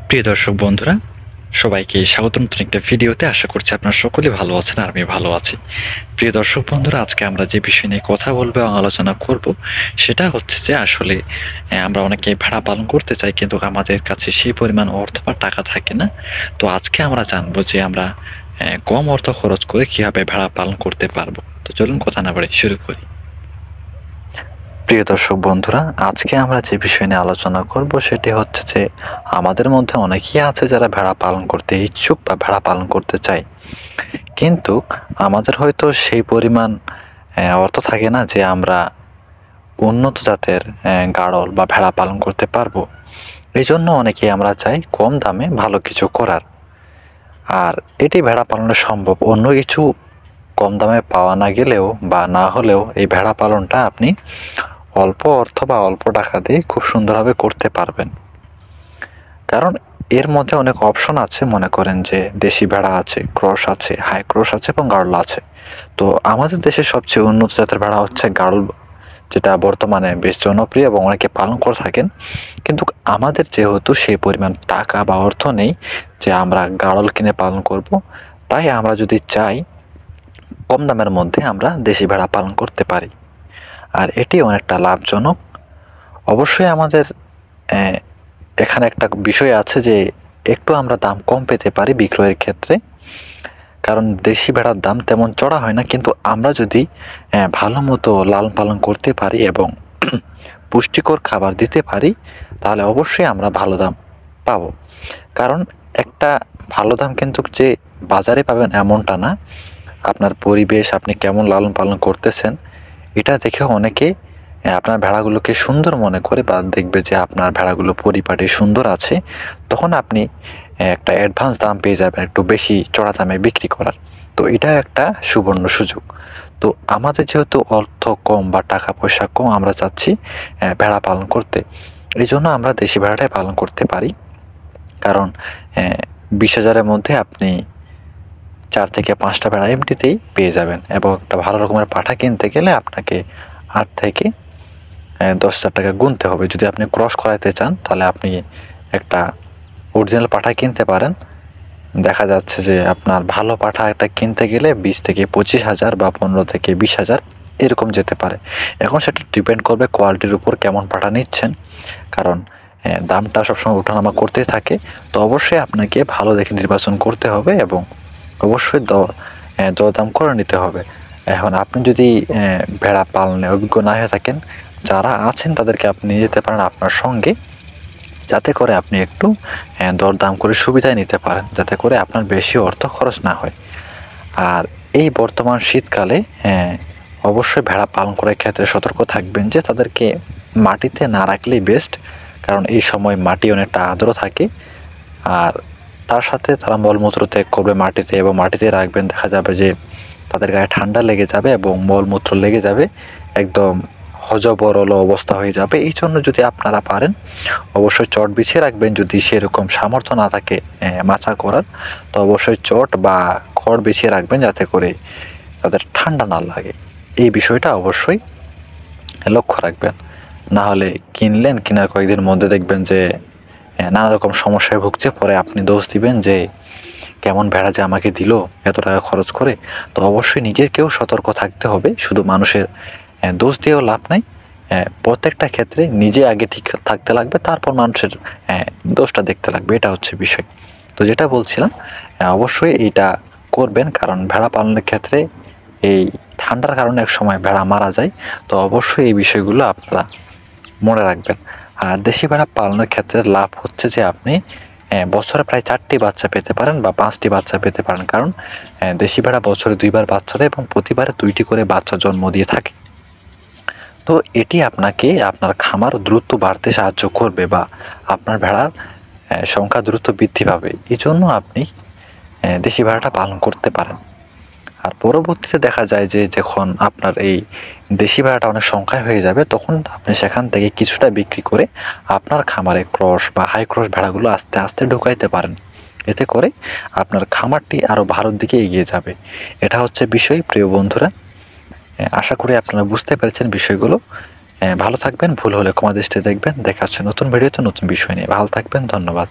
প্রিয় দর্শক বন্ধুরা, সবাইকে স্বাগতম নতুন একটা ভিডিওতে। আশা করছি আপনারা সকলে ভালো আছেন আর আমি ভালো আছি। প্রিয় দর্শক বন্ধুরা, আজকে আমরা যে বিষয় নিয়ে কথা বলবো এবং আলোচনা করব সেটা হচ্ছে যে আসলে আমরা অনেকে ভেড়া পালন করতে চাই, কিন্তু আমাদের কাছে সেই পরিমাণ অর্থ বা টাকা থাকে না। তো আজকে আমরা জানবো যে আমরা কম অর্থ খরচ করে কীভাবে ভেড়া পালন করতে পারবো। তো চলুন কথা না বাড়িয়ে শুরু করি। প্রিয় দর্শক বন্ধুরা, আজকে আমরা যে বিষয় নিয়ে আলোচনা করব সেটি হচ্ছে যে আমাদের মধ্যে অনেকেই আছে যারা ভেড়া পালন করতে ইচ্ছুক বা ভেড়া পালন করতে চায়, কিন্তু আমাদের হয়তো সেই পরিমাণ অর্থ থাকে না যে আমরা উন্নত জাতের গাড়ল বা ভেড়া পালন করতে পারবো। এই জন্য অনেকেই আমরা চাই কম দামে ভালো কিছু করার, আর এটি ভেড়া পালনে সম্ভব। অন্য কিছু কম দামে পাওয়া না গেলেও বা না হলেও এই ভেড়া পালনটা আপনি অল্প অর্থ বা অল্প টাকা দিয়ে খুব সুন্দরভাবে করতে পারবেন। কারণ এর মধ্যে অনেক অপশন আছে। মনে করেন যে দেশি ভেড়া আছে, ক্রস আছে, হাই ক্রস আছে এবং গাড়ল আছে। তো আমাদের দেশে সবচেয়ে উন্নত জাতের ভেড়া হচ্ছে গাড়ল, যেটা বর্তমানে বেশ জনপ্রিয় এবং অনেকে পালন করে থাকেন। কিন্তু আমাদের যেহেতু সেই পরিমাণ টাকা বা অর্থ নেই যে আমরা গাড়ল কিনে পালন করব, তাই আমরা যদি চাই কম দামের মধ্যে আমরা দেশি ভেড়া পালন করতে পারি, আর এটি অনেকটা লাভজনক। অবশ্যই আমাদের এখানে একটা বিষয় আছে যে একটু আমরা দাম কম পেতে পারি বিক্রয়ের ক্ষেত্রে, কারণ দেশি ভেড়ার দাম তেমন চড়া হয় না। কিন্তু আমরা যদি ভালো মতো লালন পালন করতে পারি এবং পুষ্টিকর খাবার দিতে পারি, তাহলে অবশ্যই আমরা ভালো দাম পাবো। কারণ একটা ভালো দাম কিন্তু যে বাজারে পাবেন এমনটা না। আপনার পরিবেশ, আপনি কেমন লালন পালন করতেছেন, এটা দেখে অনেকে আপনার ভেড়াগুলোকে সুন্দর মনে করে বা দেখবে যে আপনার ভেড়াগুলো পরিপাটি সুন্দর আছে, তখন আপনি একটা অ্যাডভান্স দাম পেয়ে যাবেন একটু বেশি চড়া দামে বিক্রি করার। তো এটা একটা সুবর্ণ সুযোগ। তো আমাদের যেহেতু অর্থ কম বা টাকা পয়সা কম, আমরা চাচ্ছি ভেড়া পালন করতে। এই জন্য আমরা দেশি ভেড়াটাই পালন করতে পারি। কারণ 20,000-এর মধ্যে আপনি 4 থেকে 5টা ভেড়া এমনিতেই পেয়ে যাবেন, এবং একটা ভালো রকমের পাঠা কিনতে গেলে আপনাকে 8 থেকে 10,000 টাকা গুনতে হবে। যদি আপনি ক্রস করাইতে চান তাহলে আপনি একটা অরিজিনাল পাঠা কিনতে পারেন। দেখা যাচ্ছে যে আপনার ভালো পাঠা একটা কিনতে গেলে 20 থেকে 25,000 বা 15 থেকে 20,000 এরকম যেতে পারে। এখন সেটা ডিপেন্ড করবে কোয়ালিটির উপর, কেমন পাঠা নিচ্ছেন। কারণ দামটা সবসময় ওঠানামা করতেই থাকে। তো অবশ্যই আপনাকে ভালো দেখে নির্বাচন করতে হবে এবং অবশ্যই দরদাম করে নিতে হবে। এখন আপনি যদি ভেড়া পালনে অভিজ্ঞ না হয়ে থাকেন, যারা আছেন তাদেরকে আপনি নিয়ে যেতে পারেন আপনার সঙ্গে, যাতে করে আপনি একটু দরদাম করে সুবিধায় নিতে পারেন, যাতে করে আপনার বেশি অর্থ খরচ না হয়। আর এই বর্তমান শীতকালে অবশ্যই ভেড়া পালন করার ক্ষেত্রে সতর্ক থাকবেন যে তাদেরকে মাটিতে না রাখলেই বেস্ট। কারণ এই সময় মাটি অনেকটা আর্দ্র থাকে, আর তার সাথে তারা মলমূত্র ত্যাগ করবে মাটিতে, এবং মাটিতে রাখবেন, দেখা যাবে যে তাদের গায়ে ঠান্ডা লেগে যাবে এবং মলমূত্র লেগে যাবে, একদম হজবরল অবস্থা হয়ে যাবে। এই জন্য যদি আপনারা পারেন অবশ্যই চট বিছিয়ে রাখবেন। যদি সেরকম সামর্থ্য না থাকে মাচা করার, তো অবশ্যই চট বা খড় বিছিয়ে রাখবেন, যাতে করে তাদের ঠান্ডা না লাগে। এই বিষয়টা অবশ্যই লক্ষ্য রাখবেন। না হলে কিনলেন, কেনার কয়েকদিন মধ্যে দেখবেন যে নানা রকম সমস্যায় ভুগছে, পরে আপনি দোষ দিবেন যে কেমন ভেড়া যে আমাকে দিল এত টাকা খরচ করে। তো অবশ্যই নিজেকেও সতর্ক থাকতে হবে, শুধু মানুষের দোষ দিয়েও লাভ নাই। প্রত্যেকটা ক্ষেত্রে নিজে আগে ঠিক থাকতে লাগবে, তারপর মানুষের দোষটা দেখতে লাগবে। এটা হচ্ছে বিষয়। তো যেটা বলছিলাম, অবশ্যই এইটা করবেন, কারণ ভেড়া পালনের ক্ষেত্রে এই ঠান্ডার কারণে এক সময় ভেড়া মারা যায়। তো অবশ্যই এই বিষয়গুলো আপনারা মনে রাখবেন। আর দেশি ভেড়া পালনের ক্ষেত্রে লাভ হচ্ছে যে আপনি বছরে প্রায় 4টি বাচ্চা পেতে পারেন বা 5টি বাচ্চা পেতে পারেন। কারণ দেশি ভেড়া বছরে 2বার বাচ্চা দেয় এবং প্রতিবারে 2টি করে বাচ্চা জন্ম দিয়ে থাকে। তো এটি আপনাকে আপনার খামার দ্রুত বাড়তে সাহায্য করবে বা আপনার ভেড়ার সংখ্যা দ্রুত বৃদ্ধি পাবে। এই জন্য আপনি দেশি ভেড়াটা পালন করতে পারেন। আর পরবর্তীতে দেখা যায় যে যখন আপনার এই দেশি ভেড়াটা অনেক সংখ্যায় হয়ে যাবে, তখন আপনি সেখান থেকে কিছুটা বিক্রি করে আপনার খামারে ক্রস বা হাই ক্রস ভেড়াগুলো আস্তে আস্তে ঢুকাইতে পারেন। এতে করে আপনার খামারটি আরও ভালোর দিকে এগিয়ে যাবে। এটা হচ্ছে বিষয়। প্রিয় বন্ধুরা, আশা করি আপনারা বুঝতে পেরেছেন বিষয়গুলো। ভালো থাকবেন, ভুল হলে ক্ষমা দৃষ্টিতে দেখবেন। দেখা হচ্ছে নতুন ভিডিওতে নতুন বিষয় নিয়ে। ভালো থাকবেন, ধন্যবাদ।